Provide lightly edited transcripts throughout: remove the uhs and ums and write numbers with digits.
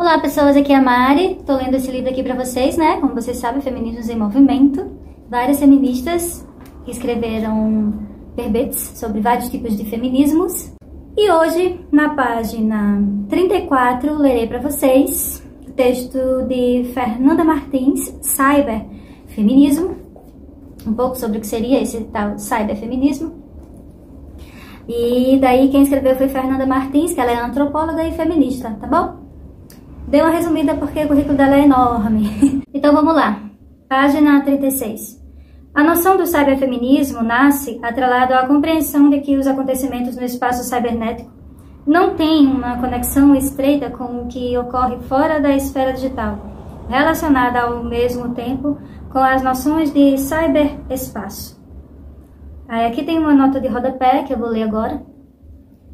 Olá pessoas, aqui é a Mari, tô lendo esse livro aqui pra vocês, né? Como vocês sabem, Feminismos em Movimento. Várias feministas escreveram verbetes sobre vários tipos de feminismos. E hoje, na página 34, lerei pra vocês o texto de Fernanda Martins, Cyberfeminismo. Um pouco sobre o que seria esse tal cyberfeminismo. E daí quem escreveu foi Fernanda Martins, que ela é antropóloga e feminista, tá bom? Dei uma resumida porque o currículo dela é enorme. Então vamos lá. Página 36. A noção do cyberfeminismo nasce atrelado à compreensão de que os acontecimentos no espaço cibernético não têm uma conexão estreita com o que ocorre fora da esfera digital, relacionada ao mesmo tempo com as noções de cyberespaço. Aí aqui tem uma nota de rodapé que eu vou ler agora.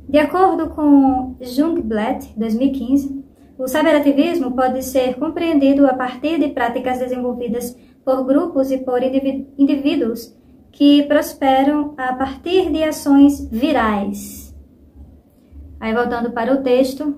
De acordo com Jungblatt, 2015, o cyberativismo pode ser compreendido a partir de práticas desenvolvidas por grupos e por indivíduos que prosperam a partir de ações virais. Aí voltando para o texto,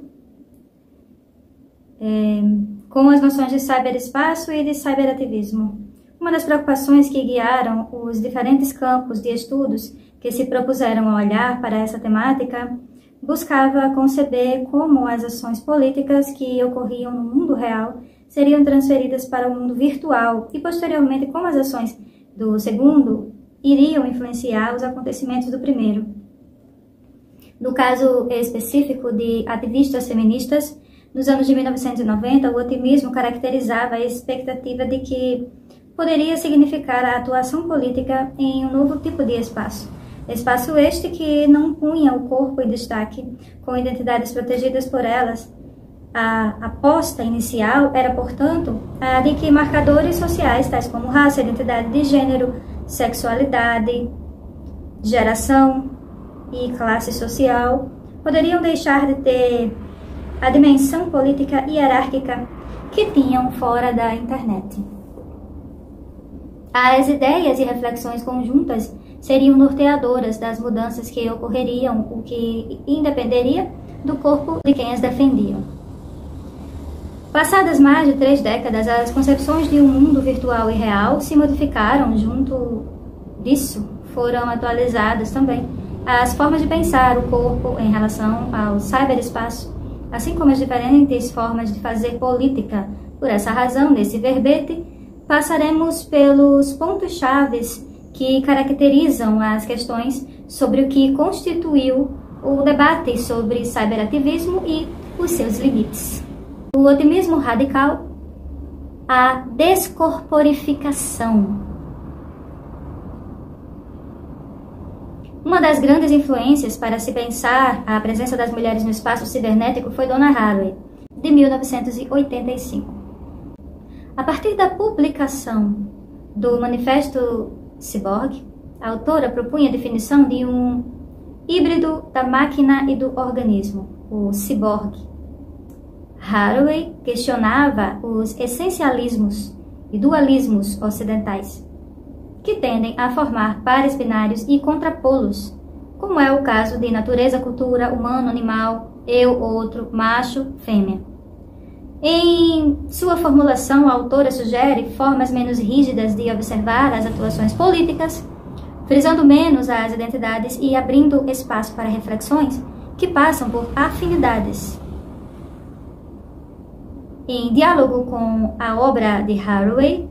com as noções de cyberespaço e de cyberativismo. Uma das preocupações que guiaram os diferentes campos de estudos que se propuseram a olhar para essa temática buscava conceber como as ações políticas que ocorriam no mundo real seriam transferidas para o mundo virtual e, posteriormente, como as ações do segundo iriam influenciar os acontecimentos do primeiro. No caso específico de ativistas feministas, nos anos de 1990, o otimismo caracterizava a expectativa de que poderia significar a atuação política em um novo tipo de espaço. Espaço este que não punha o corpo em destaque, com identidades protegidas por elas. A aposta inicial era, portanto, a de que marcadores sociais, tais como raça, identidade de gênero, sexualidade, geração e classe social, poderiam deixar de ter a dimensão política hierárquica que tinham fora da internet. As ideias e reflexões conjuntas seriam norteadoras das mudanças que ocorreriam, o que independeria do corpo de quem as defendiam. Passadas mais de 3 décadas, as concepções de um mundo virtual e real se modificaram. Junto disso, foram atualizadas também as formas de pensar o corpo em relação ao cyberespaço, assim como as diferentes formas de fazer política. Por essa razão, nesse verbete, passaremos pelos pontos-chave que caracterizam as questões sobre o que constituiu o debate sobre cyberativismo e os seus limites. O otimismo radical, a descorporificação. Uma das grandes influências para se pensar a presença das mulheres no espaço cibernético foi Donna Haraway, de 1985. A partir da publicação do Manifesto Cyborg, a autora propunha a definição de um híbrido da máquina e do organismo, o cyborg. Haraway questionava os essencialismos e dualismos ocidentais, que tendem a formar pares binários e contrapô-los, como é o caso de natureza, cultura, humano, animal, eu, outro, macho, fêmea. Em sua formulação, a autora sugere formas menos rígidas de observar as atuações políticas, frisando menos as identidades e abrindo espaço para reflexões que passam por afinidades. Em diálogo com a obra de Haraway,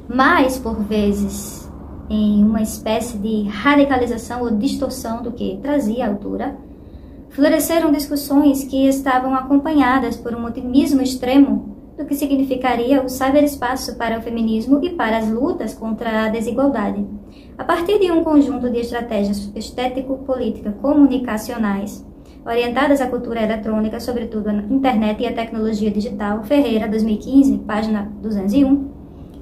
mas por vezes em uma espécie de radicalização ou distorção do que trazia a autora, floresceram discussões que estavam acompanhadas por um otimismo extremo do que significaria o cyberespaço para o feminismo e para as lutas contra a desigualdade. A partir de um conjunto de estratégias estético-política-comunicacionais orientadas à cultura eletrônica, sobretudo a internet e a tecnologia digital, Ferreira, 2015, página 201,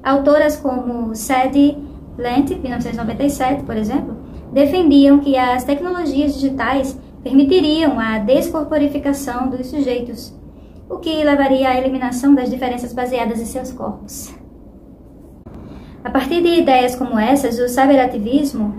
autoras como Sadie Lent, 1997, por exemplo, defendiam que as tecnologias digitais permitiriam a descorporificação dos sujeitos, o que levaria à eliminação das diferenças baseadas em seus corpos. A partir de ideias como essas, o cyberativismo,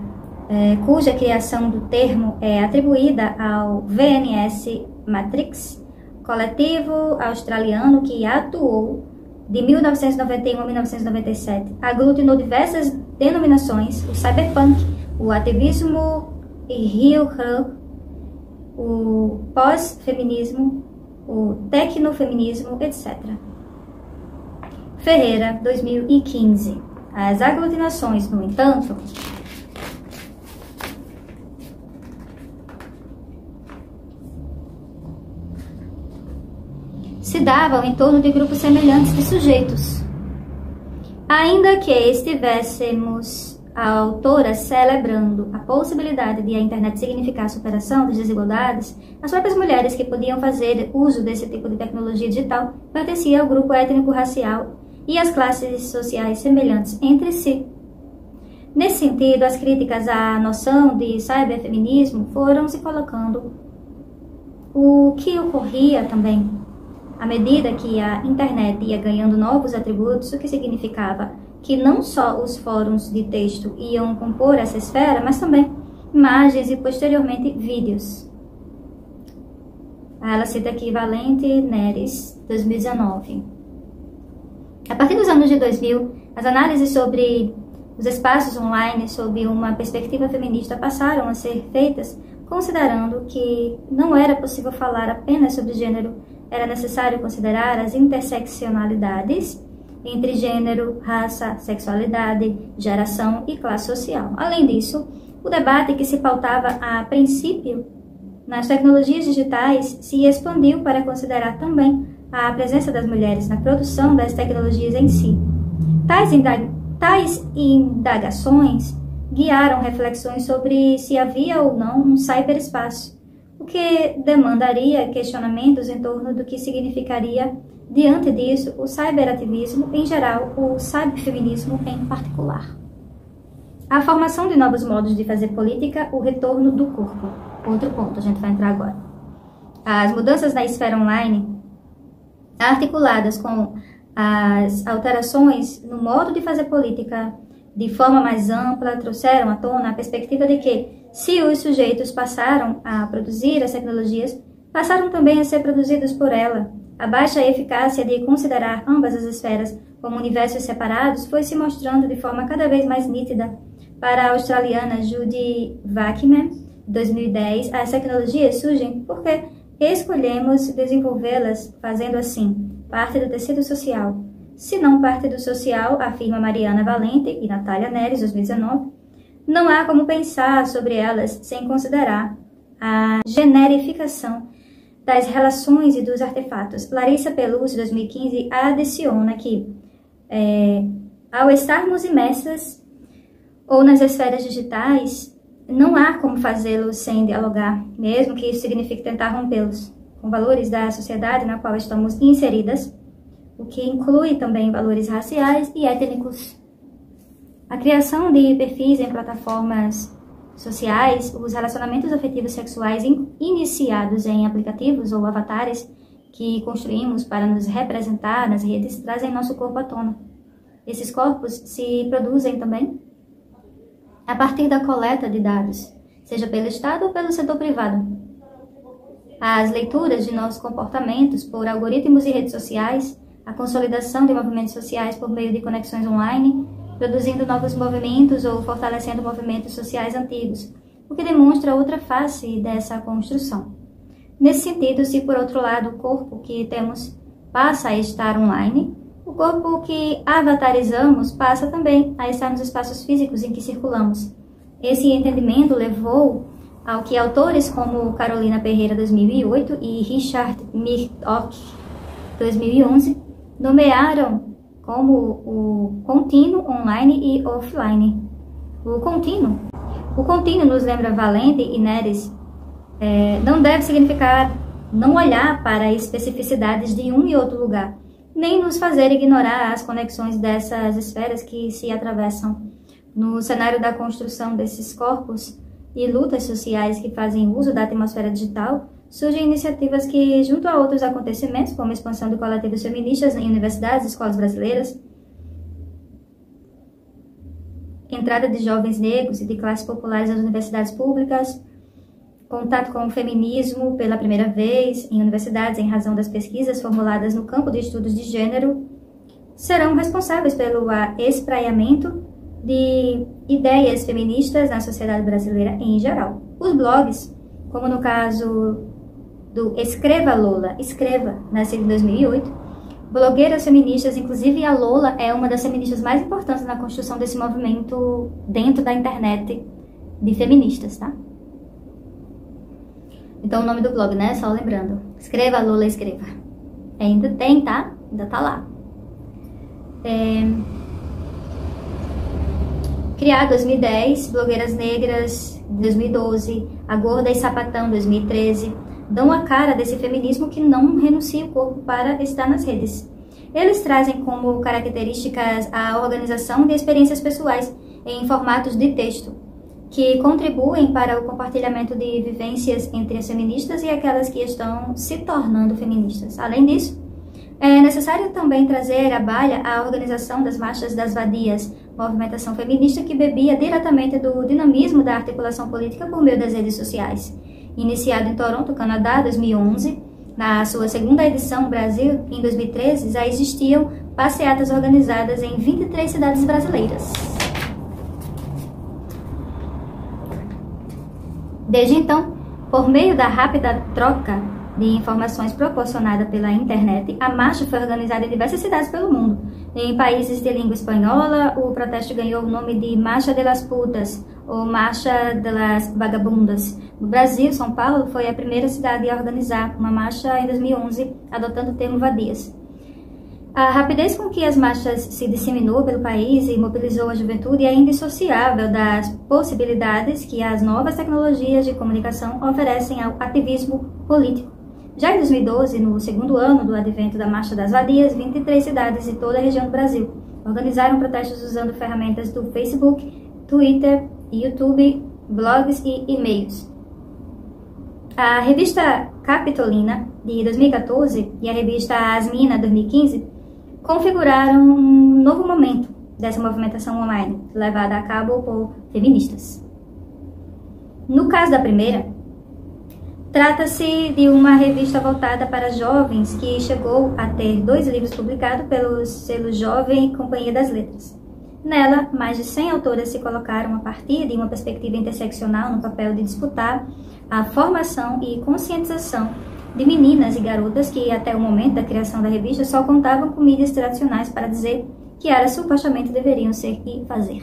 cuja criação do termo é atribuída ao VNS Matrix, coletivo australiano que atuou de 1991 a 1997, aglutinou diversas denominações, o cyberpunk, o ativismo heel, o pós-feminismo, o tecnofeminismo, etc. Ferreira, 2015. As aglutinações, no entanto, se davam em torno de grupos semelhantes de sujeitos. Ainda que estivéssemos a autora celebrando a possibilidade de a internet significar a superação das desigualdades, as próprias mulheres que podiam fazer uso desse tipo de tecnologia digital pertenciam ao grupo étnico-racial e às classes sociais semelhantes entre si. Nesse sentido, as críticas à noção de cyberfeminismo foram se colocando, o que ocorria também à medida que a internet ia ganhando novos atributos, o que significava que não só os fóruns de texto iam compor essa esfera, mas também imagens e, posteriormente, vídeos. Ela cita aqui Valente Neres, 2019. A partir dos anos de 2000, as análises sobre os espaços online sob uma perspectiva feminista passaram a ser feitas considerando que não era possível falar apenas sobre gênero, era necessário considerar as interseccionalidades entre gênero, raça, sexualidade, geração e classe social. Além disso, o debate que se pautava a princípio nas tecnologias digitais se expandiu para considerar também a presença das mulheres na produção das tecnologias em si. Tais indagações guiaram reflexões sobre se havia ou não um cyberespaço, o que demandaria questionamentos em torno do que significaria, diante disso, o cyberativismo em geral, o cyberfeminismo em particular. A formação de novos modos de fazer política, o retorno do corpo. Outro ponto, a gente vai entrar agora. As mudanças na esfera online, articuladas com as alterações no modo de fazer política de forma mais ampla, trouxeram à tona a perspectiva de que, se os sujeitos passaram a produzir as tecnologias, passaram também a ser produzidos por ela. A baixa eficácia de considerar ambas as esferas como universos separados foi se mostrando de forma cada vez mais nítida. Para a australiana Judy Wachman, 2010, as tecnologias surgem porque escolhemos desenvolvê-las fazendo assim parte do tecido social. Se não parte do social, afirma Mariana Valente e Natália Neres, 2019, não há como pensar sobre elas sem considerar a generificação das relações e dos artefatos. Larissa Pelucci, 2015, adiciona que, ao estarmos imersas ou nas esferas digitais, não há como fazê-lo sem dialogar, mesmo que isso signifique tentar rompê-los com valores da sociedade na qual estamos inseridas, o que inclui também valores raciais e étnicos. A criação de perfis em plataformas sociais, os relacionamentos afetivos sexuais iniciados em aplicativos ou avatares que construímos para nos representar nas redes trazem nosso corpo à tona. Esses corpos se produzem também a partir da coleta de dados, seja pelo Estado ou pelo setor privado. As leituras de nossos comportamentos por algoritmos e redes sociais, a consolidação de movimentos sociais por meio de conexões online, produzindo novos movimentos ou fortalecendo movimentos sociais antigos, o que demonstra outra face dessa construção. Nesse sentido, se por outro lado o corpo que temos passa a estar online, o corpo que avatarizamos passa também a estar nos espaços físicos em que circulamos. Esse entendimento levou ao que autores como Carolina Pereira, 2008, e Richard Murdoch, 2011, nomearam como o contínuo online e offline. O contínuo nos lembra Valente e Neres, não deve significar não olhar para especificidades de um e outro lugar, nem nos fazer ignorar as conexões dessas esferas que se atravessam. No cenário da construção desses corpos e lutas sociais que fazem uso da atmosfera digital, surgem iniciativas que, junto a outros acontecimentos, como a expansão de coletivos feministas em universidades e escolas brasileiras, entrada de jovens negros e de classes populares nas universidades públicas, contato com o feminismo pela primeira vez em universidades em razão das pesquisas formuladas no campo de estudos de gênero, serão responsáveis pelo espraiamento de ideias feministas na sociedade brasileira em geral. Os blogs, como no caso do Escreva Lola, Escreva, nascido em 2008, blogueiras feministas, inclusive a Lola é uma das feministas mais importantes na construção desse movimento dentro da internet de feministas, tá? Então o nome do blog, né? Só lembrando. Escreva Lola, Escreva. Ainda tem, tá? Ainda tá lá. Criado em 2010, Blogueiras Negras, 2012, A Gorda e Sapatão, 2013, dão a cara desse feminismo que não renuncia o corpo para estar nas redes. Eles trazem como características a organização de experiências pessoais em formatos de texto, que contribuem para o compartilhamento de vivências entre as feministas e aquelas que estão se tornando feministas. Além disso, é necessário também trazer à baila a organização das marchas das vadias, movimentação feminista que bebia diretamente do dinamismo da articulação política por meio das redes sociais. Iniciado em Toronto, Canadá, 2011, na sua segunda edição no Brasil, em 2013, já existiam passeatas organizadas em 23 cidades brasileiras. Desde então, por meio da rápida troca de informações proporcionada pela internet, a marcha foi organizada em diversas cidades pelo mundo. Em países de língua espanhola, o protesto ganhou o nome de Marcha de las Putas, ou Marcha de las Vagabundas. No Brasil, São Paulo foi a primeira cidade a organizar uma marcha em 2011, adotando o termo vadias. A rapidez com que as marchas se disseminou pelo país e mobilizou a juventude é indissociável das possibilidades que as novas tecnologias de comunicação oferecem ao ativismo político. Já em 2012, no segundo ano do advento da Marcha das Vadias, 23 cidades de toda a região do Brasil organizaram protestos usando ferramentas do Facebook, Twitter, YouTube, blogs e e-mails. A revista Capitolina, de 2014, e a revista Asmina, 2015, configuraram um novo momento dessa movimentação online, levada a cabo por feministas. No caso da primeira, trata-se de uma revista voltada para jovens que chegou a ter 2 livros publicados pelo selo Jovem Companhia das Letras. Nela, mais de 100 autoras se colocaram a partir de uma perspectiva interseccional no papel de disputar a formação e conscientização de meninas e garotas que, até o momento da criação da revista, só contavam com mídias tradicionais para dizer que elas supostamente deveriam ser e fazer.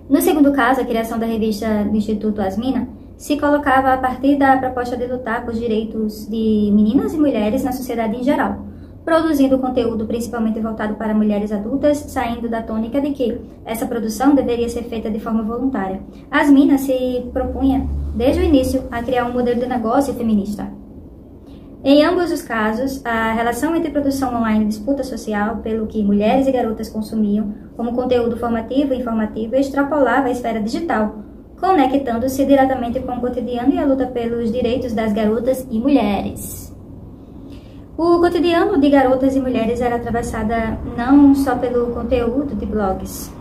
No segundo caso, a criação da revista do Instituto Asmina se colocava a partir da proposta de lutar por direitos de meninas e mulheres na sociedade em geral, produzindo conteúdo principalmente voltado para mulheres adultas, saindo da tônica de que essa produção deveria ser feita de forma voluntária. Asmina se propunha, desde o início, a criar um modelo de negócio feminista. Em ambos os casos, a relação entre produção online e disputa social, pelo que mulheres e garotas consumiam como conteúdo formativo e informativo, extrapolava a esfera digital, conectando-se diretamente com o cotidiano e a luta pelos direitos das garotas e mulheres. O cotidiano de garotas e mulheres era atravessada não só pelo conteúdo de blogs,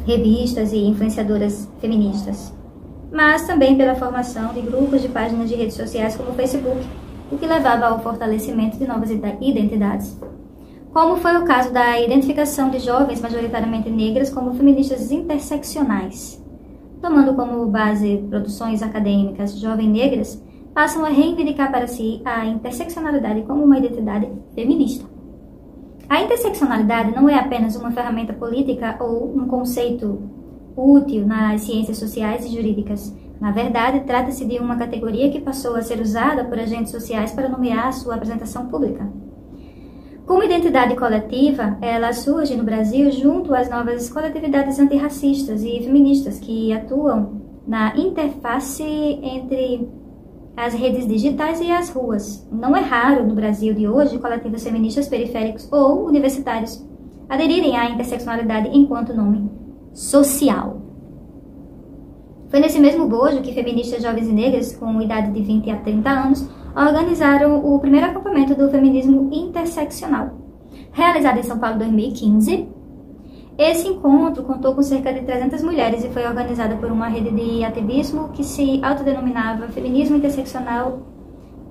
revistas e influenciadoras feministas, mas também pela formação de grupos de páginas de redes sociais como o Facebook, o que levava ao fortalecimento de novas identidades, como foi o caso da identificação de jovens majoritariamente negras como feministas interseccionais. Tomando como base produções acadêmicas jovens negras, passam a reivindicar para si a interseccionalidade como uma identidade feminista. A interseccionalidade não é apenas uma ferramenta política ou um conceito útil nas ciências sociais e jurídicas. Na verdade, trata-se de uma categoria que passou a ser usada por agentes sociais para nomear sua apresentação pública. Como identidade coletiva, ela surge no Brasil junto às novas coletividades antirracistas e feministas que atuam na interface entre as redes digitais e as ruas. Não é raro no Brasil de hoje coletivos feministas periféricos ou universitários aderirem à interseccionalidade enquanto nome social. Foi nesse mesmo bojo que feministas jovens e negras com idade de 20 a 30 anos organizaram o primeiro acampamento do feminismo interseccional. Realizado em São Paulo em 2015, Esse encontro contou com cerca de 300 mulheres e foi organizado por uma rede de ativismo que se autodenominava Feminismo Interseccional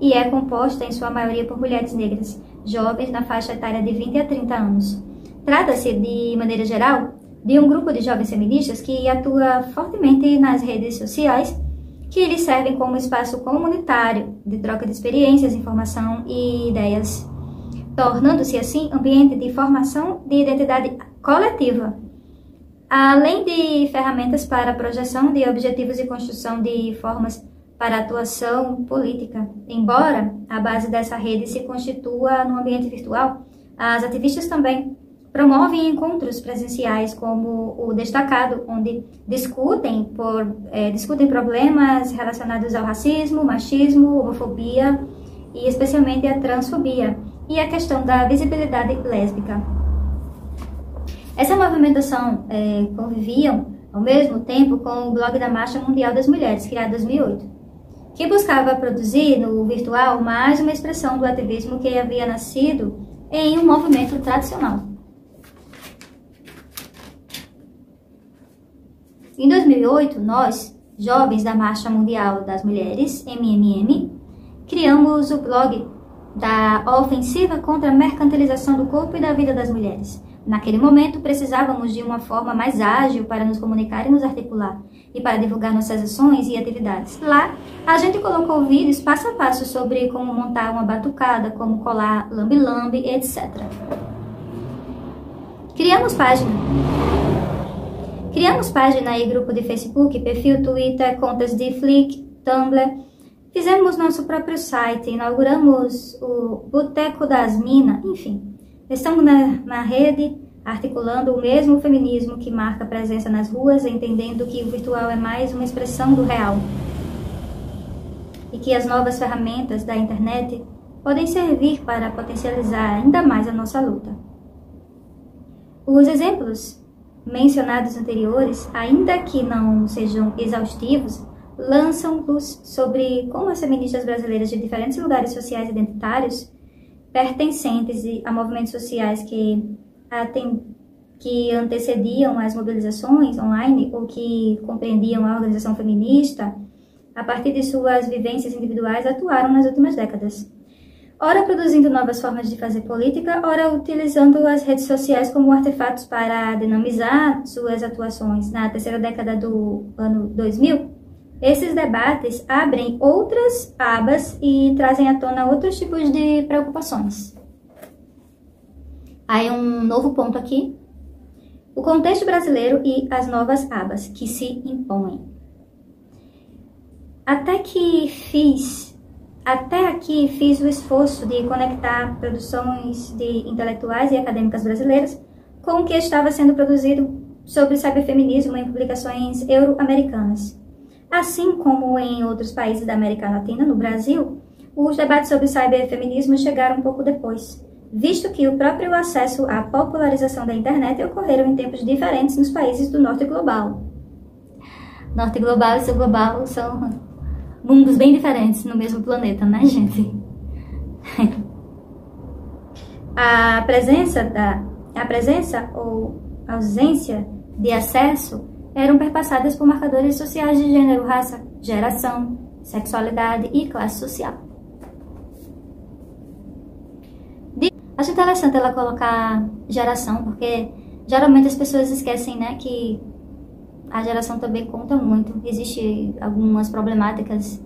e é composta em sua maioria por mulheres negras, jovens na faixa etária de 20 a 30 anos. Trata-se, de maneira geral, de um grupo de jovens feministas que atua fortemente nas redes sociais, que lhes servem como espaço comunitário de troca de experiências, informação e ideias, tornando-se assim ambiente de formação de identidade coletiva, além de ferramentas para a projeção de objetivos e construção de formas para atuação política. Embora a base dessa rede se constitua no ambiente virtual, as ativistas também promovem encontros presenciais como o Destacado, onde discutem problemas relacionados ao racismo, machismo, homofobia e especialmente a transfobia e a questão da visibilidade lésbica. Essa movimentação conviviam ao mesmo tempo com o blog da Marcha Mundial das Mulheres, criado em 2008, que buscava produzir no virtual mais uma expressão do ativismo que havia nascido em um movimento tradicional. Em 2008, nós, jovens da Marcha Mundial das Mulheres, MMM, criamos o blog da Ofensiva contra a Mercantilização do Corpo e da Vida das Mulheres. Naquele momento, precisávamos de uma forma mais ágil para nos comunicar e nos articular, e para divulgar nossas ações e atividades. Lá, a gente colocou vídeos passo a passo sobre como montar uma batucada, como colar lambe-lambe, etc. Criamos página e grupo de Facebook, perfil Twitter, contas de Flickr, Tumblr. Fizemos nosso próprio site, inauguramos o Boteco das Minas, enfim. Estamos na rede, articulando o mesmo feminismo que marca presença nas ruas, entendendo que o virtual é mais uma expressão do real. E que as novas ferramentas da internet podem servir para potencializar ainda mais a nossa luta. Os exemplos mencionados anteriores, ainda que não sejam exaustivos, lançam luz sobre como as feministas brasileiras de diferentes lugares sociais identitários, pertencentes a movimentos sociais que antecediam as mobilizações online ou que compreendiam a organização feminista, a partir de suas vivências individuais, atuaram nas últimas décadas. Ora produzindo novas formas de fazer política, ora utilizando as redes sociais como artefatos para dinamizar suas atuações. Na terceira década do ano 2000, esses debates abrem outras abas e trazem à tona outros tipos de preocupações. Aí um novo ponto aqui. O contexto brasileiro e as novas abas que se impõem. Até aqui fiz o esforço de conectar produções de intelectuais e acadêmicas brasileiras com o que estava sendo produzido sobre cyberfeminismo em publicações euro-americanas. Assim como em outros países da América Latina, no Brasil, os debates sobre cyberfeminismo chegaram um pouco depois, visto que o próprio acesso à popularização da internet ocorreram em tempos diferentes nos países do Norte Global. Norte Global e Sul Global são mundos bem diferentes no mesmo planeta, né, gente? A presença ou ausência de acesso eram perpassadas por marcadores sociais de gênero, raça, geração, sexualidade e classe social. Acho interessante ela colocar geração, porque geralmente as pessoas esquecem, né, que a geração também conta muito. Existem algumas problemáticas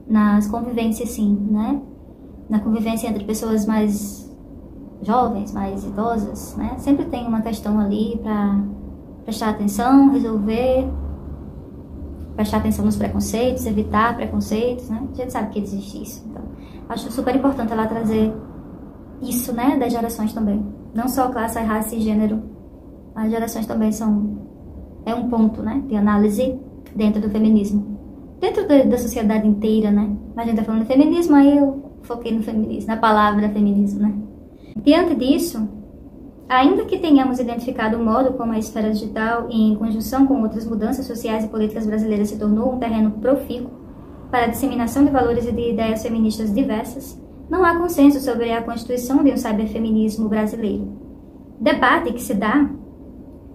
nas convivências, sim, né? Na convivência entre pessoas mais jovens, mais idosas, né? Sempre tem uma questão ali para prestar atenção, resolver, prestar atenção nos preconceitos, evitar preconceitos, né? A gente sabe que existe isso. Então, acho super importante ela trazer isso, né, das gerações também. Não só classe, raça e gênero. As gerações também é um ponto, né, de análise dentro do feminismo. Dentro da sociedade inteira, né? Mas a gente tá falando de feminismo, aí eu foquei no feminismo, na palavra feminismo, né? Diante disso, ainda que tenhamos identificado o modo como a esfera digital, em conjunção com outras mudanças sociais e políticas brasileiras, se tornou um terreno profícuo para a disseminação de valores e de ideias feministas diversas, não há consenso sobre a constituição de um cyberfeminismo brasileiro. Debate que se dá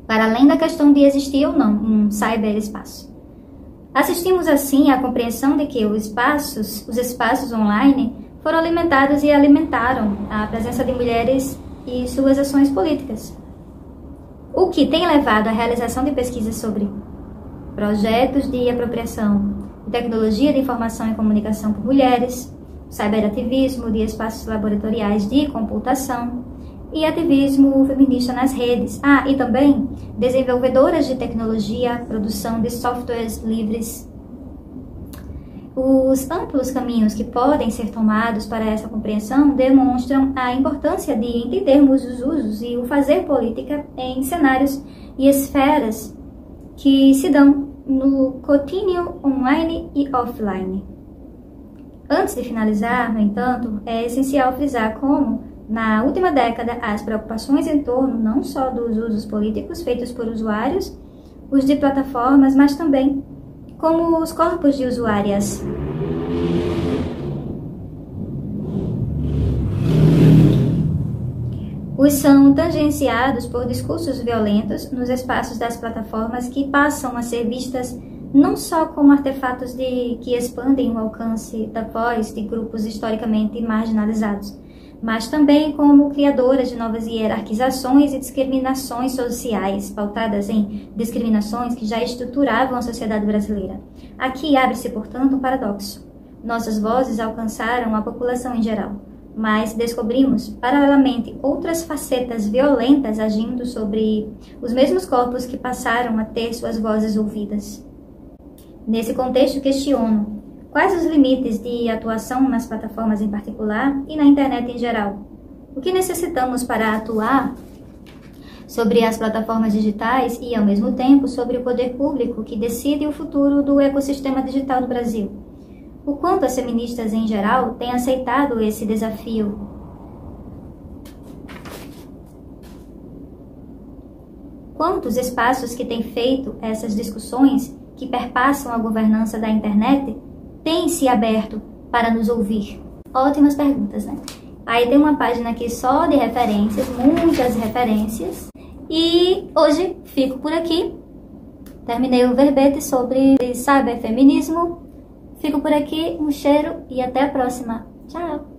para além da questão de existir ou não um cyberespaço. Assistimos assim à compreensão de que os espaços online foram alimentados e alimentaram a presença de mulheres e suas ações políticas, o que tem levado à realização de pesquisas sobre projetos de apropriação de tecnologia de informação e comunicação por mulheres, cyberativismo de espaços laboratoriais de computação e ativismo feminista nas redes. E também desenvolvedoras de tecnologia, produção de softwares livres. Os amplos caminhos que podem ser tomados para essa compreensão demonstram a importância de entendermos os usos e o fazer política em cenários e esferas que se dão no contínuo online e offline. Antes de finalizar, no entanto, é essencial frisar como, na última década, as preocupações em torno não só dos usos políticos feitos por usuários, os de plataformas, mas também como os corpos de usuárias. Os são tangenciados por discursos violentos nos espaços das plataformas que passam a ser vistas não só como artefatos que expandem o alcance da voz de grupos historicamente marginalizados, mas também como criadoras de novas hierarquizações e discriminações sociais, pautadas em discriminações que já estruturavam a sociedade brasileira. Aqui abre-se, portanto, um paradoxo. Nossas vozes alcançaram a população em geral, mas descobrimos, paralelamente, outras facetas violentas agindo sobre os mesmos corpos que passaram a ter suas vozes ouvidas. Nesse contexto, questiono quais os limites de atuação nas plataformas em particular e na internet em geral. O que necessitamos para atuar sobre as plataformas digitais e, ao mesmo tempo, sobre o poder público que decide o futuro do ecossistema digital do Brasil? O quanto as feministas em geral têm aceitado esse desafio? Quantos espaços que têm feito essas discussões que perpassam a governança da internet têm se aberto para nos ouvir? Ótimas perguntas, né? Aí tem uma página aqui só de referências, muitas referências. E hoje fico por aqui. Terminei o verbete sobre cyberfeminismo. Fico por aqui, um cheiro e até a próxima. Tchau!